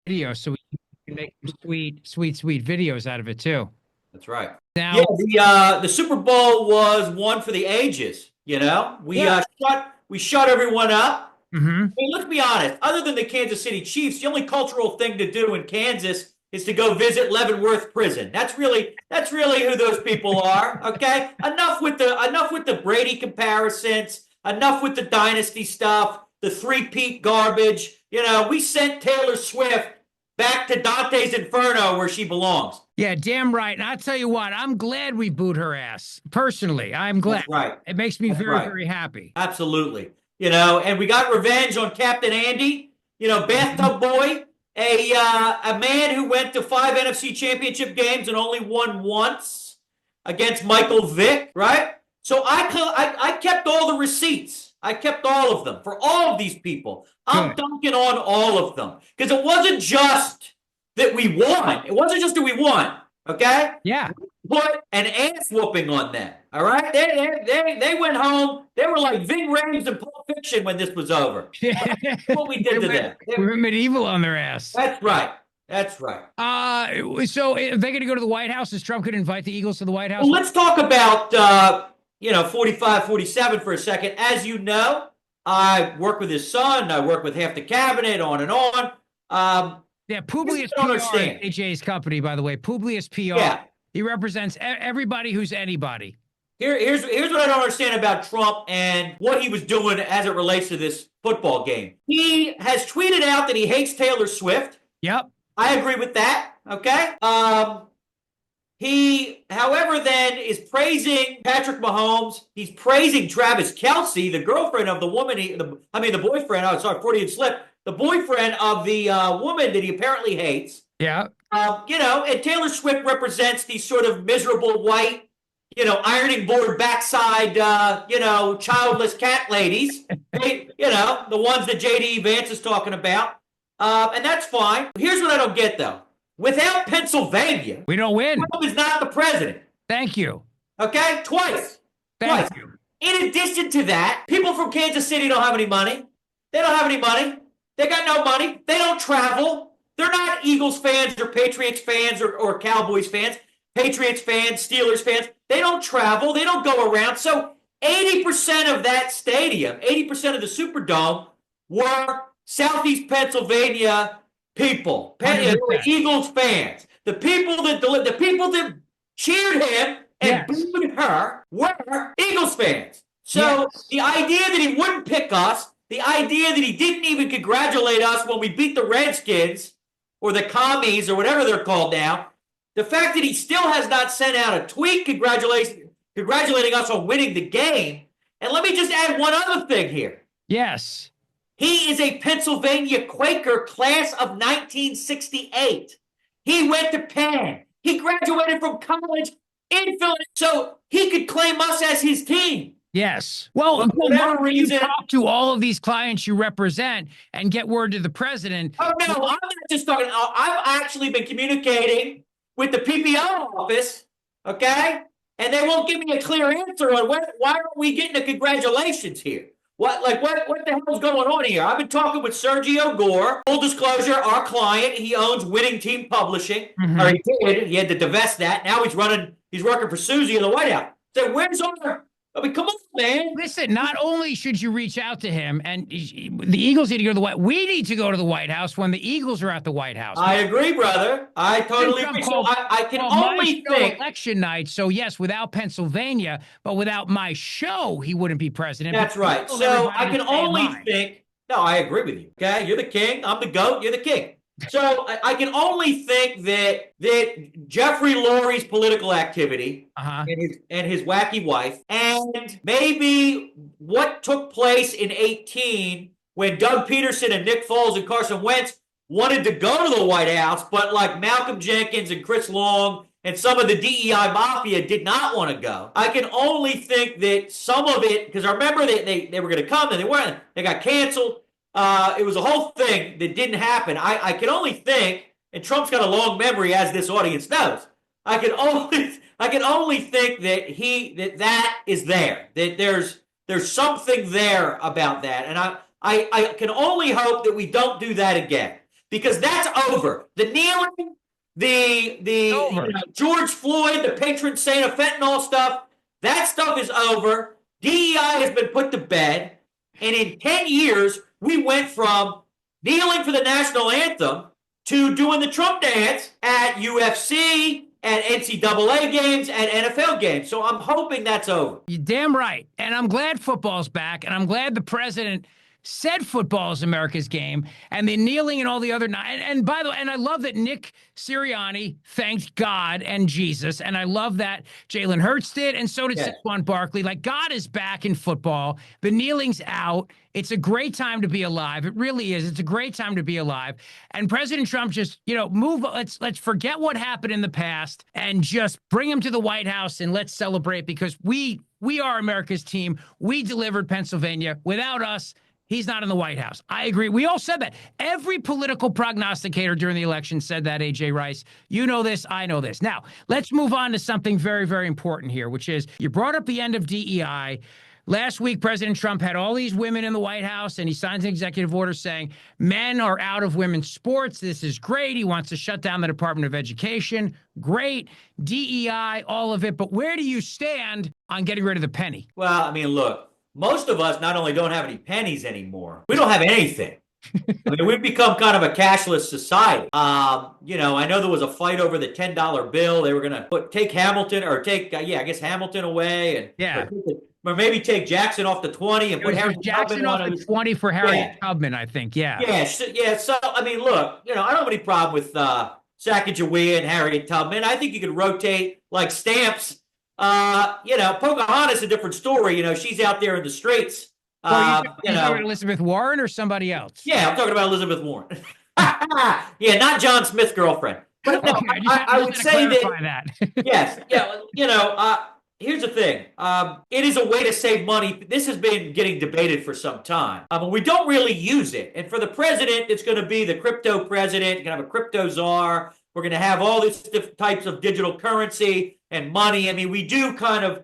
video, so we can make some sweet videos out of it too. That's right. Yeah, Now, the Super Bowl was one for the ages. You know, yeah. we shut everyone up. Hmm. I mean, let's be honest. Other than the Kansas City Chiefs, the only cultural thing to do in Kansas is to go visit Leavenworth Prison. That's really who those people are. Okay, enough with the Brady comparisons. Enough with the dynasty stuff. The three-peat garbage. You know, we sent Taylor Swift back to Dante's Inferno where she belongs. Yeah, damn right. And I'll tell you what, I'm glad we booed her ass. Personally, I'm glad. That's right. It makes me That's very, right. very happy. Absolutely. You know, and we got revenge on Captain Andy, you know, bathtub boy, a man who went to 5 NFC championship games and only won once against Michael Vick, right? So I kept all the receipts. I kept all of them for all of these people. I'm Good. dunking on all of them because it wasn't just that we won. It wasn't just that we won. Okay? Yeah. Put an ass whooping on them. All right? They went home. They were like Ving Rhames and Pulp Fiction when this was over. That's what we did to them. We were medieval on their ass. That's right. That's right. So if they're going to go to the White House, is Trump going to invite the Eagles to the white House? Well, let's talk about 45, 47 for a second. As you know, I work with his son. I work with half the cabinet, on and on. Yeah, Publius I don't PR understand. is AJ's company, by the way. Publius PR. Yeah. He represents everybody who's anybody. Here's what I don't understand about Trump and what he was doing as it relates to this football game. He has tweeted out that he hates Taylor Swift. Yep. I agree with that. Okay. He, however, then is praising Patrick Mahomes. He's praising Travis Kelce, the girlfriend of the woman. The boyfriend. Oh, sorry, 40 slip. The boyfriend of the woman that he apparently hates. Yeah. And Taylor Swift represents these sort of miserable white, ironing board backside, childless cat ladies. The ones that J.D. Vance is talking about. And that's fine. Here's what I don't get, though. Without Pennsylvania, we don't win. Trump is not the president. Thank you. Okay? Twice. Thank you. In addition to that, people from Kansas City don't have any money. They don't have any money. They got no money. They don't travel. They're not Eagles fans or Patriots fans or Cowboys fans. Patriots fans, Steelers fans. They don't travel. They don't go around. So 80% of that stadium, 80% of the Superdome were Southeast Pennsylvania people, Eagles fans. The people that cheered him and booed her were Eagles fans. So the idea that he wouldn't pick us, the idea that he didn't even congratulate us when we beat the Redskins or the Commies or whatever they're called now, the fact that he still has not sent out a tweet congratulating us on winning the game. And let me just add one other thing here. Yes. He is a Pennsylvania Quaker, class of 1968. He went to Penn. He graduated from college in Philadelphia, so he could claim us as his team. Yes. Well, for whatever you reason, talk to all of these clients you represent and get word to the president. Oh, no, I'm not just talking. I've actually been communicating with the PPO office, okay? And they won't give me a clear answer on why aren't we getting the congratulations here? What the hell is going on here? I've been talking with Sergio Gore. Full disclosure, our client, he owns Winning Team Publishing. Mm-hmm. Or he did. He had to divest that. Now he's working for Susie in the White House. So where's our... I mean, come on, man. Listen, not only should you reach out to him, and the Eagles need to go to the White. We need to go to the White House when the Eagles are at the White House. I agree, brother. I totally agree. So I can only think election night. So yes, without Pennsylvania, but without my show, he wouldn't be president. That's right. So I can only think. No, I agree with you. Okay, you're the king. I'm the goat. You're the king. So I can only think that Jeffrey Lurie's political activity and his wacky wife, and maybe what took place in 2018 when Doug Peterson and Nick Foles and Carson Wentz wanted to go to the White House, but like Malcolm Jenkins and Chris Long and some of the DEI mafia did not want to go. I can only think that some of it, because I remember they were going to come and they weren't. They got canceled. It was a whole thing that didn't happen. I can only think, and Trump's got a long memory, as this audience knows. I can only think that that is there. That there's something there about that, and I can only hope that we don't do that again. because that's over. The kneeling, George Floyd, the patron saint of fentanyl stuff, that stuff is over. DEI has been put to bed. And in 10 years, we went from kneeling for the national anthem to doing the Trump dance at UFC, at NCAA games, at NFL games. So I'm hoping that's over. You're damn right. And I'm glad football's back. And I'm glad the president said football is America's game, and the kneeling and all the other. And by the way, and I love that Nick Sirianni thanked God and Jesus, and I love that Jalen Hurts did, and so did Saquon Barkley. Like, God is back in football. The kneeling's out. It's a great time to be alive. It really is. It's a great time to be alive. And President Trump just, move. Let's forget what happened in the past and just bring him to the White House and let's celebrate, because we are America's team. We delivered Pennsylvania. Without us, he's not in the White House. I agree. We all said that. Every political prognosticator during the election said that, A.J. Rice. You know this. I know this. Now, let's move on to something very, very important here, which is you brought up the end of DEI. Last week, President Trump had all these women in the White House, and he signs an executive order saying men are out of women's sports. This is great. He wants to shut down the Department of Education. Great. DEI, all of it. But where do you stand on getting rid of the penny? Well, I mean, look. Most of us not only don't have any pennies anymore, we don't have anything. I mean, we've become kind of a cashless society. I know there was a fight over the $10 bill. They were going to take Hamilton Hamilton away, or maybe take Jackson off the 20 and put Harriet Jackson Tubman off the 20 for Harriet Tubman, I think. Yeah. So I mean, look, I don't have any problem with Sacagawea and Harriet Tubman. I think you could rotate like stamps. Pocahontas, a different story. She's out there in the streets. You talking about Elizabeth Warren or somebody else? Yeah, I'm talking about Elizabeth Warren. Yeah, not John Smith's girlfriend. But no, I would say that. Yes. Yeah. Here's the thing. It is a way to save money. This has been getting debated for some time. But we don't really use it. And for the president, it's going to be the crypto president. You're going to have a crypto czar. We're going to have all these different types of digital currency and money. I mean, we do kind of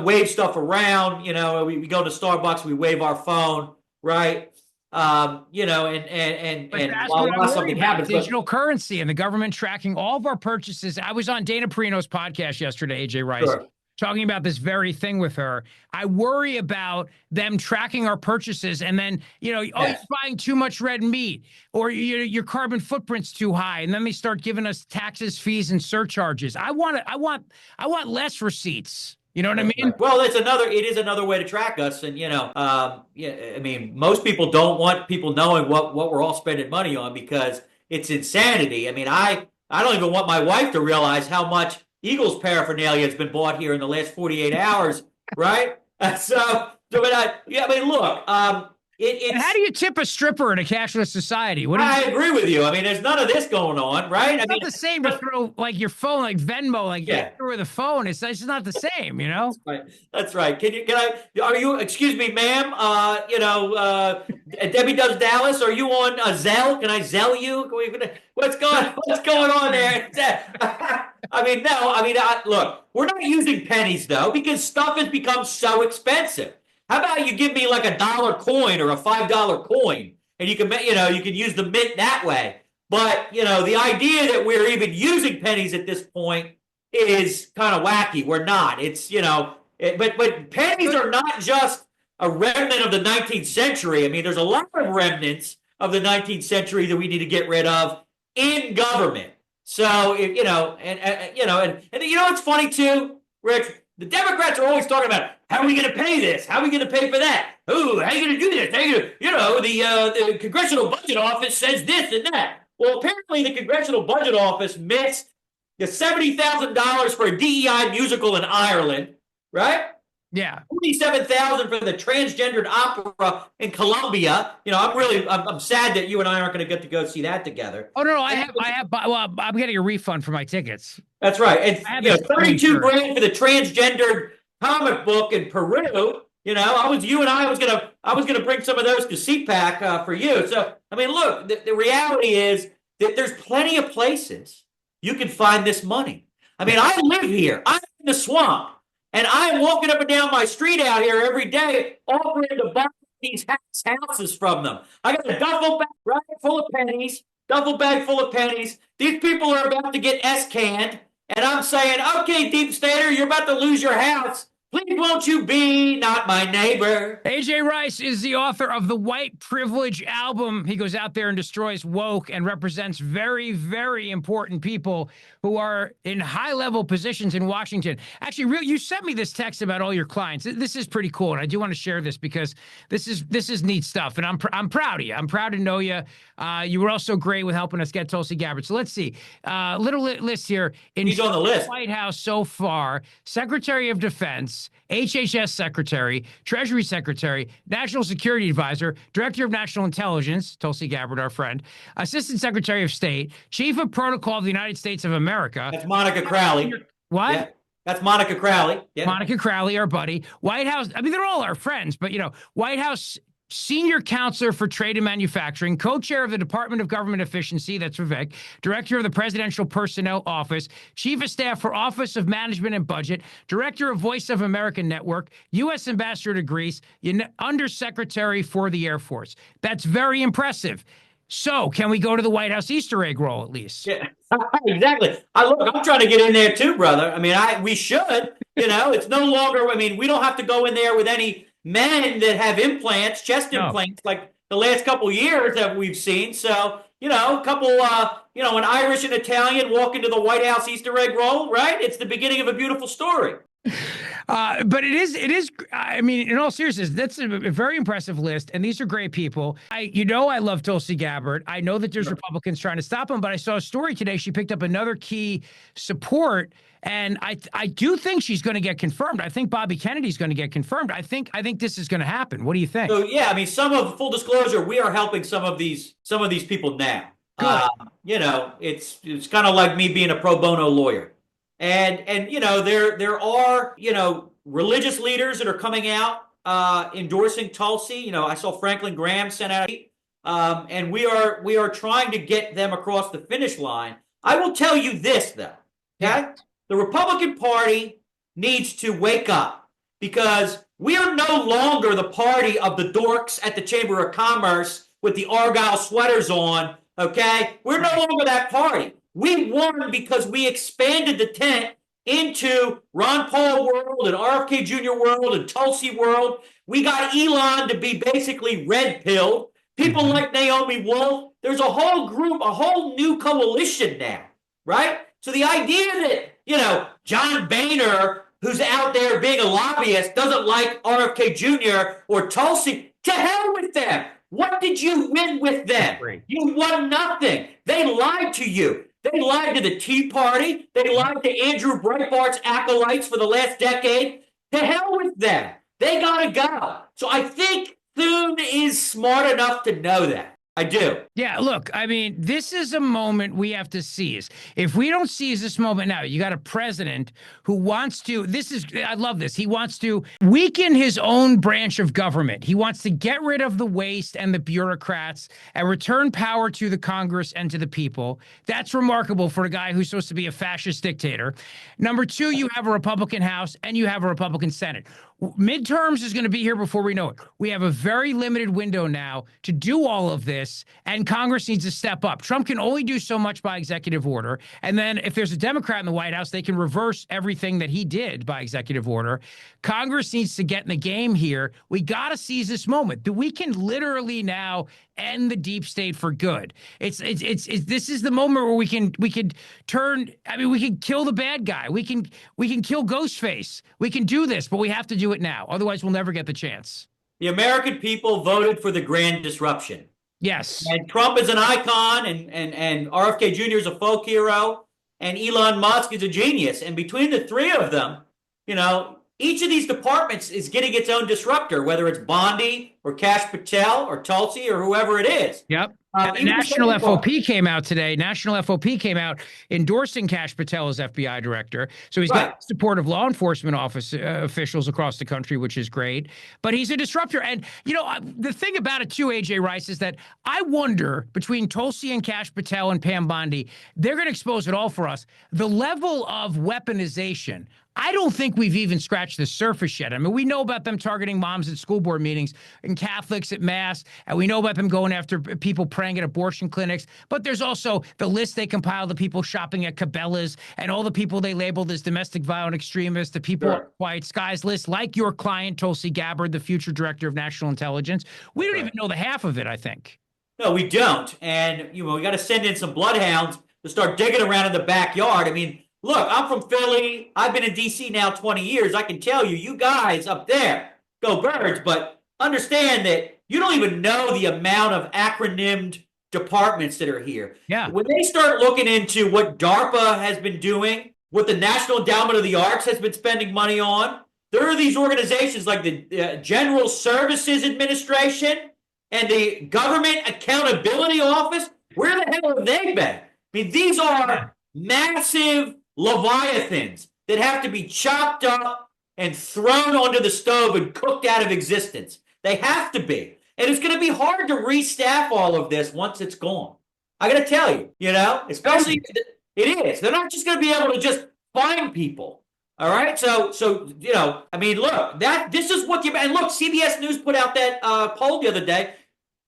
wave stuff around. We go to Starbucks, we wave our phone, right? And while something happens, digital currency and the government tracking all of our purchases. I was on Dana Perino's podcast yesterday, AJ Rice. Sure. Talking about this very thing with her. I worry about them tracking our purchases, and then, you're buying too much red meat, or your carbon footprint's too high, and then they start giving us taxes, fees, and surcharges. I want less receipts. You know what I mean? Well, it is another way to track us. And, I mean, most people don't want people knowing what we're all spending money on, because it's insanity. I mean, I don't even want my wife to realize how much Eagles paraphernalia has been bought here in the last 48 hours, right? Look, and how do you tip a stripper in a cashless society? I agree with you. I mean, there's none of this going on, right? It's not the same to throw like your phone, like Venmo, through the phone. It's just not the same, That's right. Excuse me, ma'am, Debbie Does Dallas, are you on Zelle? Can I Zelle you? What's going on there? Look, we're not using pennies though, because stuff has become so expensive. How about you give me like a $1 coin or a $5 coin, and you can use the mint that way. But, the idea that we're even using pennies at this point is kind of wacky. We're not. It's, but pennies are not just a remnant of the 19th century. I mean, there's a lot of remnants of the 19th century that we need to get rid of in government. So, it's funny too, Rich. The Democrats are always talking about, how are we going to pay this? How are we going to pay for that? Ooh, how are you going to do this? The Congressional Budget Office says this and that. Well, apparently the Congressional Budget Office missed the $70,000 for a DEI musical in Ireland, right? Yeah. $47,000 for the transgendered opera in Colombia. I'm sad that you and I aren't going to get to go see that together. Oh no, I'm getting a refund for my tickets. That's right. And $32 grand for the transgendered comic book in Peru. I was gonna bring some of those to CPAC for you. So I mean, look, the reality is that there's plenty of places you can find this money. I mean, I live here. I'm in the swamp. And I'm walking up and down my street out here every day, offering to buy, these houses from them. I got a duffel bag right full of pennies, duffel bag full of pennies. These people are about to get S-canned, and I'm saying, okay, deep stater, you're about to lose your house. Please won't you be not my neighbor? A.J. Rice is the author of the White Privilege album. He goes out there and destroys woke and represents very, very important people who are in high-level positions in Washington. Actually, you sent me this text about all your clients. This is pretty cool, and I do want to share this because this is neat stuff, and I'm proud of you. I'm proud to know you. You were also great with helping us get Tulsi Gabbard. So let's see. Little list here. He's on the list. White House so far: Secretary of Defense, HHS Secretary, Treasury Secretary, National Security Advisor, Director of National Intelligence, Tulsi Gabbard, our friend, Assistant Secretary of State, Chief of Protocol of the United States of America. That's Monica Crowley. What? Yeah, that's Monica Crowley. Yeah. Monica Crowley, our buddy. White House, I mean, they're all our friends, but, White House Senior Counselor for Trade and Manufacturing, Co-Chair of the Department of Government Efficiency, that's Vivek, Director of the Presidential Personnel Office, Chief of Staff for Office of Management and Budget, Director of Voice of America Network, U.S. Ambassador to Greece, Undersecretary for the Air Force. That's very impressive. So, can we go to the White House Easter egg roll at least? Yeah, exactly. I'm trying to get in there too, brother. I mean, we should. It's no longer. I mean, we don't have to go in there with any men that have implants, chest implants, like the last couple of years that we've seen. So, a couple, an Irish and Italian walk into the White House Easter egg roll, right? It's the beginning of a beautiful story. But it is, I mean, in all seriousness, that's a very impressive list. And these are great people. I love Tulsi Gabbard. I know that there's Republicans trying to stop him, but I saw a story today. She picked up another key support. And I do think she's going to get confirmed. I think Bobby Kennedy's going to get confirmed. I think this is going to happen. What do you think? So, yeah, I mean, full disclosure, we are helping some of these people now. Good. It's kind of like me being a pro bono lawyer. And there are, religious leaders that are coming out endorsing Tulsi. I saw Franklin Graham sent out, and we are trying to get them across the finish line. I will tell you this, though. Okay? Yeah. The Republican Party needs to wake up because we are no longer the party of the dorks at the Chamber of Commerce with the Argyle sweaters on. Okay? We're no longer that party. We won because we expanded the tent into Ron Paul world and RFK Jr. world and Tulsi world. We got Elon to be basically red-pilled. People like Naomi Wolf. There's a whole group, a whole new coalition now, right? So the idea that, John Boehner, who's out there being a lobbyist, doesn't like RFK Jr. or Tulsi, to hell with them. What did you win with them? You won nothing. They lied to you. They lied to the Tea Party. They lied to Andrew Breitbart's acolytes for the last decade. To hell with them. They gotta go. So I think Thune is smart enough to know that. I do. Yeah, look, I mean, this is a moment we have to seize. If we don't seize this moment now, you got a president who wants to, I love this. He wants to weaken his own branch of government. He wants to get rid of the waste and the bureaucrats and return power to the Congress and to the people. That's remarkable for a guy who's supposed to be a fascist dictator. Number two, you have a Republican House and you have a Republican Senate. Midterms is going to be here before we know it. We have a very limited window now to do all of this, and Congress needs to step up. Trump can only do so much by executive order, and then if there's a Democrat in the White House, they can reverse everything that he did by executive order. Congress needs to get in the game here. We got to seize this moment. We can literally now end the deep state for good. This is the moment where we can turn. I mean, we can kill the bad guy. We can kill Ghostface. We can do this, but we have to do it now. Otherwise, we'll never get the chance. The American people voted for the grand disruption. Yes. And Trump is an icon, and RFK Jr. is a folk hero, and Elon Musk is a genius. And between the three of them, each of these departments is getting its own disruptor, whether it's Bondi or Kash Patel or Tulsi or whoever it is. Yep. National FOP came out today. National FOP came out endorsing Kash Patel as FBI director. So he's got support of law enforcement officials across the country, which is great. But he's a disruptor. And, the thing about it, too, A.J. Rice, is that I wonder, between Tulsi and Kash Patel and Pam Bondi, they're going to expose it all for us. The level of weaponization I don't think we've even scratched the surface yet. I mean, we know about them targeting moms at school board meetings and Catholics at mass, and we know about them going after people praying at abortion clinics. But there's also the list they compiled of people shopping at Cabela's and all the people they labeled as domestic violent extremists, the people on Quiet Skies list, like your client, Tulsi Gabbard, the future director of national intelligence. We don't even know the half of it, I think. No, we don't. And, we got to send in some bloodhounds to start digging around in the backyard. I mean, look, I'm from Philly. I've been in D.C. now 20 years. I can tell you, you guys up there, go Birds, but understand that you don't even know the amount of acronymed departments that are here. Yeah. When they start looking into what DARPA has been doing, what the National Endowment of the Arts has been spending money on, there are these organizations like the General Services Administration and the Government Accountability Office. Where the hell have they been? I mean, these are massive leviathans that have to be chopped up and thrown onto the stove and cooked out of existence. They have to be. And it's going to be hard to restaff all of this once it's gone. I got to tell you, especially it is. They're not just going to be able to just find people. All right. So, I mean, look, this is what and look, CBS News put out that poll the other day.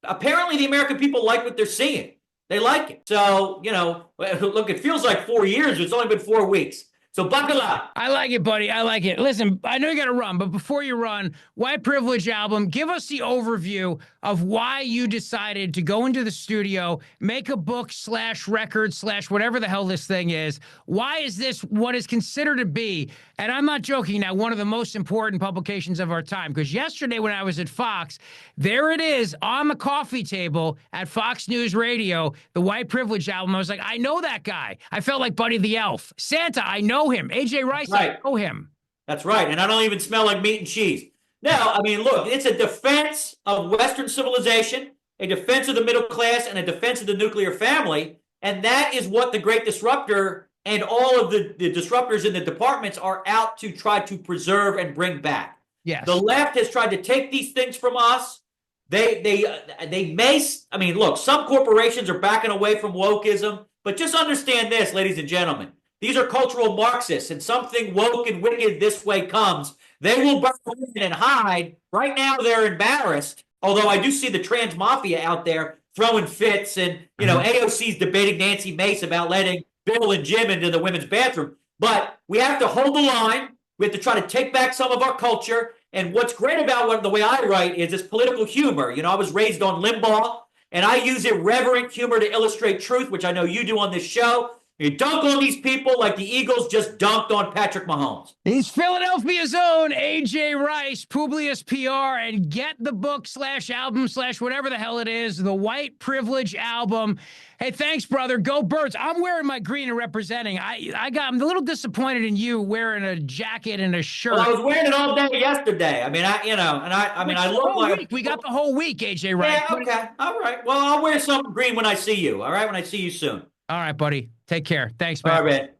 Apparently the American people like what they're seeing. They like it. So, look, it feels like 4 years. It's only been 4 weeks. So buckle up. I like it, buddy. I like it. Listen, I know you got to run, but before you run, White Privilege album, give us the overview of why you decided to go into the studio, make a book / record / whatever the hell this thing is. Why is this what is considered to be, and I'm not joking now, one of the most important publications of our time? Because yesterday when I was at Fox, there it is on the coffee table at Fox News Radio, the White Privilege album. I was like, I know that guy. I felt like Buddy the Elf. Santa, I know him. AJ Rice, I know him. That's right. And I don't even smell like meat and cheese. Now, I mean, look, it's a defense of Western civilization, a defense of the middle class, and a defense of the nuclear family. And that is what the Great Disruptor and all of the disruptors in the departments are out to try to preserve and bring back. Yes. The left has tried to take these things from us. They may, I mean, look, some corporations are backing away from wokeism, but just understand this, ladies and gentlemen. These are cultural Marxists, and something woke and wicked this way comes. They will burn in and hide. Right now, they're embarrassed. Although I do see the trans mafia out there throwing fits, and AOC's debating Nancy Mace about letting Bill and Jim into the women's bathroom. But we have to hold the line. We have to try to take back some of our culture. And what's great about the way I write is it's political humor. I was raised on Limbaugh, and I use irreverent humor to illustrate truth, which I know you do on this show. You dunk on these people like the Eagles just dunked on Patrick Mahomes. He's Philadelphia's own AJ Rice, Publius PR, and get the book / album / whatever the hell it is, the White Privilege album. Hey, thanks, brother. Go Birds. I'm wearing my green and representing. I'm a little disappointed in you wearing a jacket and a shirt. Well, I was wearing it all day yesterday. I mean, I look like we got the whole week, AJ Rice. Yeah, okay. All right. Well, I'll wear something green when I see you. All right, when I see you soon. All right, buddy. Take care. Thanks, man. All right.